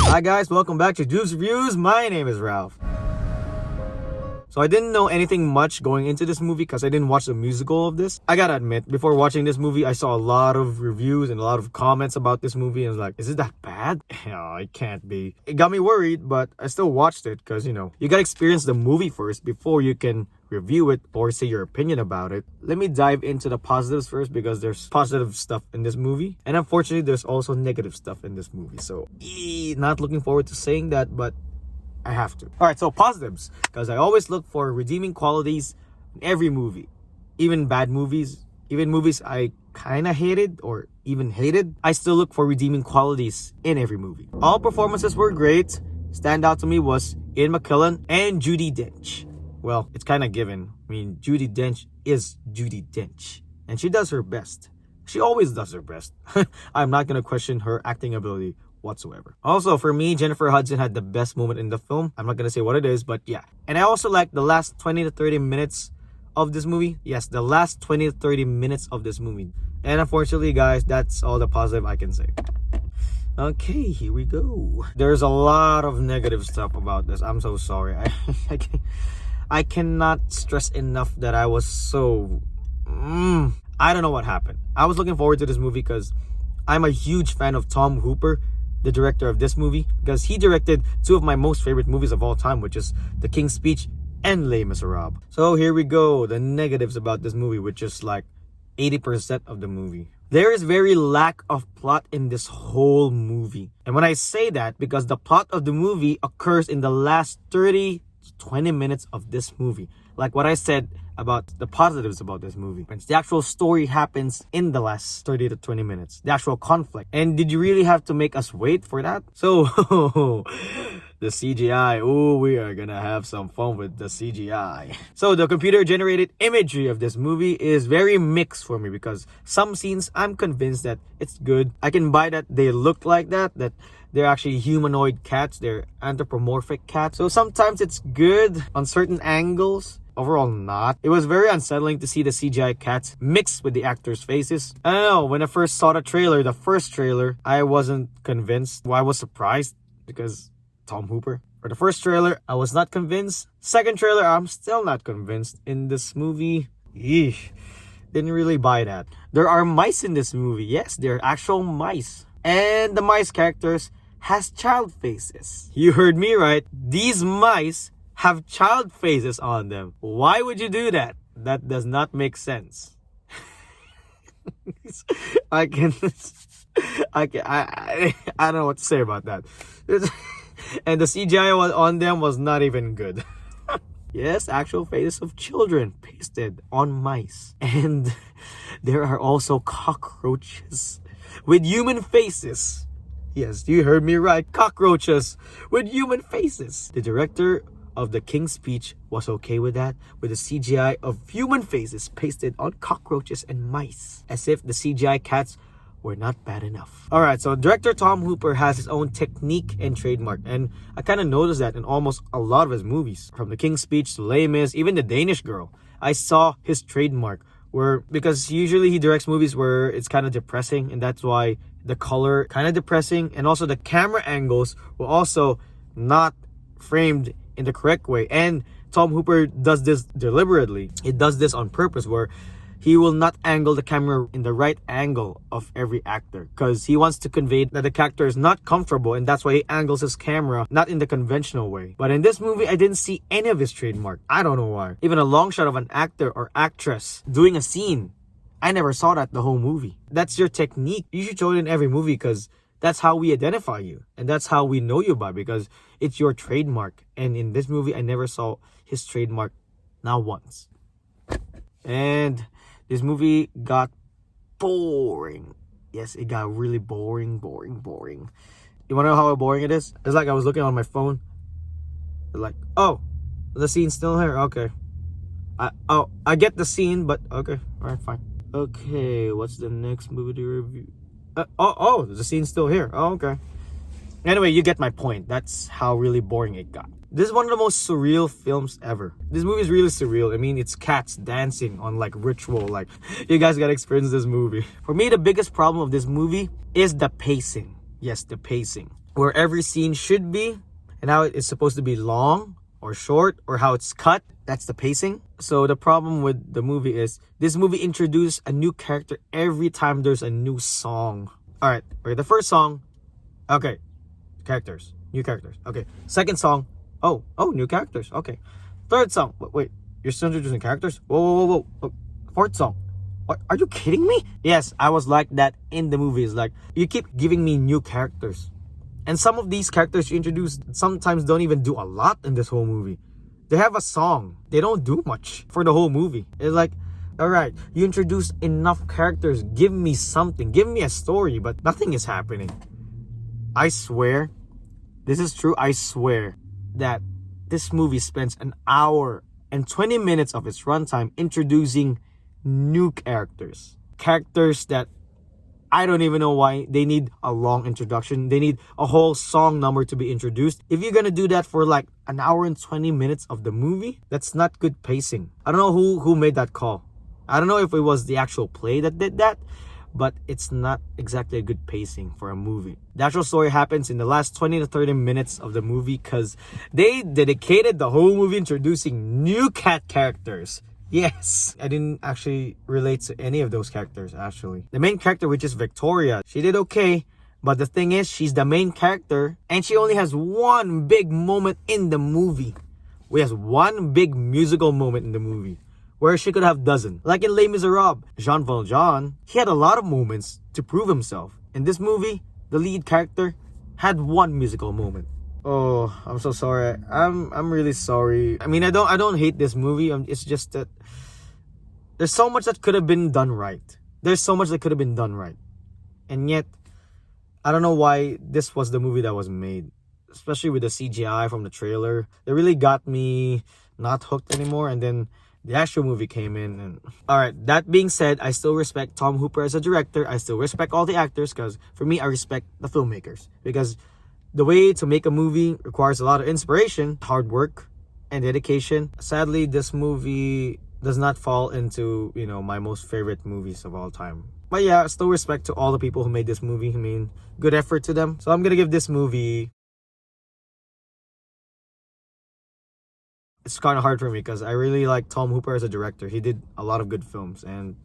Hi guys, welcome back to Juvs Reviews. My name is Ralph. So I didn't know anything much going into this movie because I didn't watch the musical of this. I gotta admit, before watching this movie, I saw a lot of reviews and a lot of comments about this movie. And I was like, is it that bad? No, it can't be. It got me worried, but I still watched it because, you gotta experience the movie first before you can review it or say your opinion about it. Let me dive into the positives first because there's positive stuff in this movie. And unfortunately, there's also negative stuff in this movie. So, not looking forward to saying that, but I have to. Alright, so positives. Because I always look for redeeming qualities in every movie. Even bad movies. Even movies I kind of hated or even hated. I still look for redeeming qualities in every movie. All performances were great. Stand out to me was Ian McKellen and Judi Dench. Well, it's kind of given. I mean, Judi Dench is Judi Dench. And she does her best. She always does her best. I'm not going to question her acting ability whatsoever. Also, for me, Jennifer Hudson had the best moment in the film. I'm not going to say what it is, but yeah. And I also like the last 20 to 30 minutes of this movie. Yes, the last 20 to 30 minutes of this movie. And unfortunately, guys, that's all the positive I can say. Okay, here we go. There's a lot of negative stuff about this. I'm so sorry. I cannot stress enough that I was so... I don't know what happened. I was looking forward to this movie because I'm a huge fan of Tom Hooper, the director of this movie, because he directed two of my most favorite movies of all time, which is The King's Speech and Les Miserables. So here we go, the negatives about this movie, which is like 80% of the movie. There is very lack of plot in this whole movie. And when I say that, because the plot of the movie occurs in the last 30 to 20 minutes of this movie. Like what I said about the positives about this movie. The actual story happens in the last 30 to 20 minutes. The actual conflict. And did you really have to make us wait for that? So, the CGI. Oh, we are gonna have some fun with the CGI. So, the computer-generated imagery of this movie is very mixed for me because some scenes I'm convinced that it's good. I can buy that they look like that they're actually humanoid cats. They're anthropomorphic cats. So sometimes it's good on certain angles. Overall, not. It was very unsettling to see the CGI cats mixed with the actors' faces. I don't know, when I first saw the first trailer, I wasn't convinced. Well, I was surprised because Tom Hooper. For the first trailer, I was not convinced. Second trailer, I'm still not convinced. In this movie, didn't really buy that. There are mice in this movie. Yes, they're actual mice. And the mice characters has child faces. You heard me right. These mice have child faces on them. Why would you do that? That does not make sense. I don't know what to say about that. And the CGI on them was not even good. Yes, actual faces of children pasted on mice. And there are also cockroaches with human faces. Yes, you heard me right. Cockroaches with human faces. The director of The King's Speech was okay with that, with the CGI of human faces pasted on cockroaches and mice, as if the CGI cats were not bad enough. Alright, so director Tom Hooper has his own technique and trademark, and I kind of noticed that in almost a lot of his movies. From The King's Speech to Les Mis, even The Danish Girl, I saw his trademark, because usually he directs movies where it's kind of depressing, and that's why the color kind of depressing, and also the camera angles were also not framed in the correct way. And Tom Hooper does this deliberately. He does this on purpose, where he will not angle the camera in the right angle of every actor, because he wants to convey that the character is not comfortable, and that's why he angles his camera not in the conventional way. But in this movie, I didn't see any of his trademark. I don't know why. Even a long shot of an actor or actress doing a scene, I never saw that the whole movie. That's your technique. You should show it in every movie, because that's how we identify you, and that's how we know you by, because it's your trademark. And in this movie, I never saw his trademark, not once. And this movie got boring. Yes, it got really boring. You wanna know how boring it is? It's like I was looking on my phone. Like, oh, the scene's still here. Okay. I get the scene, but okay. Alright, fine. Okay, what's the next movie to review? The scene's still here. Oh, okay. Anyway, you get my point. That's how really boring it got. This is one of the most surreal films ever. This movie is really surreal. I mean, it's cats dancing on like ritual. Like, you guys gotta experience this movie. For me, the biggest problem of this movie is the pacing. Yes, the pacing. where every scene should be and how it is supposed to be long or short or how it's cut. That's the pacing. So the problem with the movie is this movie introduced a new character every time there's a new song. All right, okay, the first song, okay, characters, new characters. Okay, second song, oh, new characters. Okay, third song, wait, you're still introducing characters? Whoa. Fourth song. What, are you kidding me? Yes, I was like that in the movies. Like, you keep giving me new characters. And some of these characters you introduce sometimes don't even do a lot in this whole movie. They have a song. They don't do much for the whole movie. It's like, alright, you introduced enough characters. Give me something. Give me a story. But nothing is happening. I swear, this is true. I swear that this movie spends an hour and 20 minutes of its runtime introducing new characters. Characters that I don't even know why they need a long introduction. They need a whole song number to be introduced. If you're gonna do that for like an hour and 20 minutes of the movie, that's not good pacing. I don't know who made that call. I don't know if it was the actual play that did that, but it's not exactly a good pacing for a movie. The actual story happens in the last 20 to 30 minutes of the movie because they dedicated the whole movie introducing new cat characters. Yes, I didn't actually relate to any of those characters, actually. The main character, which is Victoria, she did okay. But the thing is, she's the main character and she only has one big moment in the movie. We has one big musical moment in the movie where she could have dozen. Like in Les Miserables, Jean Valjean, he had a lot of moments to prove himself. In this movie, the lead character had one musical moment. Oh, I'm so sorry. I'm really sorry. I mean, I don't hate this movie. It's just that there's so much that could have been done right. There's so much that could have been done right. And yet, I don't know why this was the movie that was made. Especially with the CGI from the trailer. It really got me not hooked anymore. And then the actual movie came in. And alright, that being said, I still respect Tom Hooper as a director. I still respect all the actors. Because for me, I respect the filmmakers. Because the way to make a movie requires a lot of inspiration, hard work, and dedication. Sadly, this movie does not fall into, my most favorite movies of all time. But yeah, still respect to all the people who made this movie. I mean, good effort to them. So I'm gonna give this movie... It's kind of hard for me because I really like Tom Hooper as a director. He did a lot of good films. And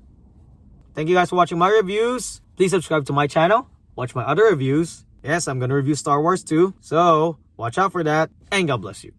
thank you guys for watching my reviews. Please subscribe to my channel. Watch my other reviews. Yes, I'm gonna review Star Wars too. So, watch out for that. And God bless you.